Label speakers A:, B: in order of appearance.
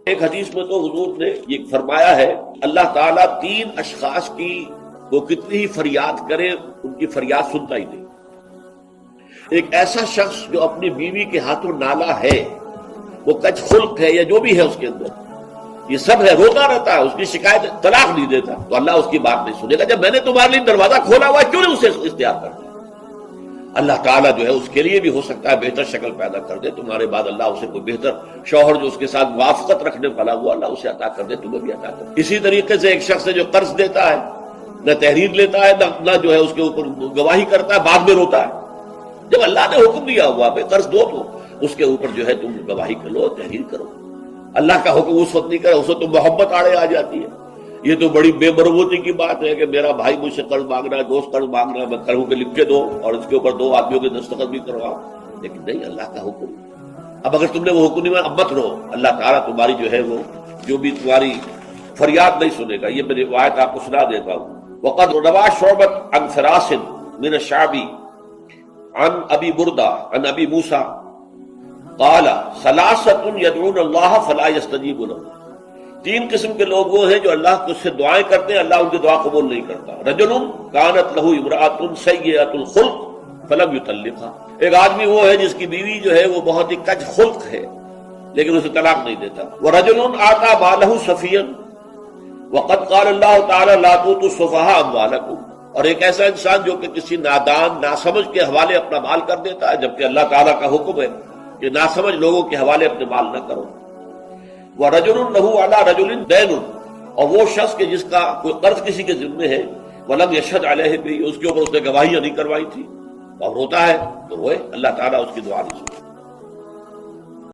A: ایک حدیث میں تو حضور نے یہ فرمایا ہے اللہ تعالیٰ 3 اشخاص کی وہ کتنی ہی فریاد کرے ان کی فریاد سنتا ہی نہیں۔ ایک ایسا شخص جو اپنی بیوی کے ہاتھوں نالا ہے، وہ کچ خلق ہے یا جو بھی ہے اس کے اندر، یہ سب ہے، روتا رہتا ہے، اس کی شکایت طلاق نہیں دیتا، تو اللہ اس کی بات نہیں سنے گا۔ جب میں نے تمہارے لیے دروازہ کھولا ہوا ہے کیوں نہیں اسے اختیار کرتے؟ اللہ تعالیٰ جو ہے اس کے لیے بھی ہو سکتا ہے بہتر شکل پیدا کر دے، تمہارے بعد اللہ اسے کوئی بہتر شوہر جو اس کے ساتھ موافقت رکھنے والا ہوا اللہ اسے عطا کر دے، تمہیں بھی عطا کر دے۔ اسی طریقے سے ایک شخص ہے جو قرض دیتا ہے، نہ تحریر لیتا ہے نہ جو ہے اس کے اوپر گواہی کرتا ہے، بعد میں روتا ہے۔ جب اللہ نے حکم دیا ہوا پہ قرض دو تو اس کے اوپر جو ہے تم گواہی کرو، تحریر کرو۔ اللہ کا حکم اس وقت نہیں کرے، اس وقت تو محبت آڑے آ جاتی ہے۔ یہ تو بڑی بے مربوطی کی بات ہے کہ میرا بھائی مجھ سے قرض مانگ رہا ہے، دوست قرض مانگ رہا ہے، میں کہوں کہ لکھ کے دو اور اس کے اوپر 2 آدمیوں کے دستخط بھی کرواؤ، لیکن نہیں، اللہ کا حکم۔ اب اگر تم نے وہ حکم نہیں مانا اب مت رو، اللہ تعالیٰ تمہاری جو ہے وہ جو بھی تمہاری فریاد نہیں سنے گا۔ یہ میں روایت آپ کو سنا دیتا ہوں۔ وقد روى شعبة عن فراس من الشعبي عن ابی بردہ عن ابی موسیٰ قال 3 يدعون الله فلا يستجيب لهم۔ 3 قسم کے لوگ وہ ہیں جو اللہ کو سے دعائیں کرتے ہیں، اللہ ان کی دعا قبول نہیں کرتا۔ رجل كانت له امرأة سيئة الخلق فلم يطلقها، ایک آدمی وہ ہے جس کی بیوی جو ہے وہ بہت ہی کج خلق ہے لیکن اسے طلاق نہیں دیتا۔ ورجل آتى ماله سفيا وقد قال الله تعالى لا تؤتوا السفهاء اموالكم، اور ایک ایسا انسان جو کہ کسی نادان ناسمجھ کے حوالے اپنا مال کر دیتا ہے، جبکہ اللہ تعالیٰ کا حکم ہے کہ ناسمجھ لوگوں کے حوالے اپنے مال نہ کرو۔ وَرَجُلٌ لَهُ عَلَى رَجُلٍ دَيْنٌ، اور وہ شخص کہ جس کا کوئی قرض کسی کے ذمے ہے، وَلَمْ يَشْهَدْ عَلَيْهِ بِهِ، اس کے اوپر اس نے گواہیاں نہیں کروائی تھی، اور روتا ہے تو روئے، اللہ تعالیٰ اس کی دعا نہیں سنتا۔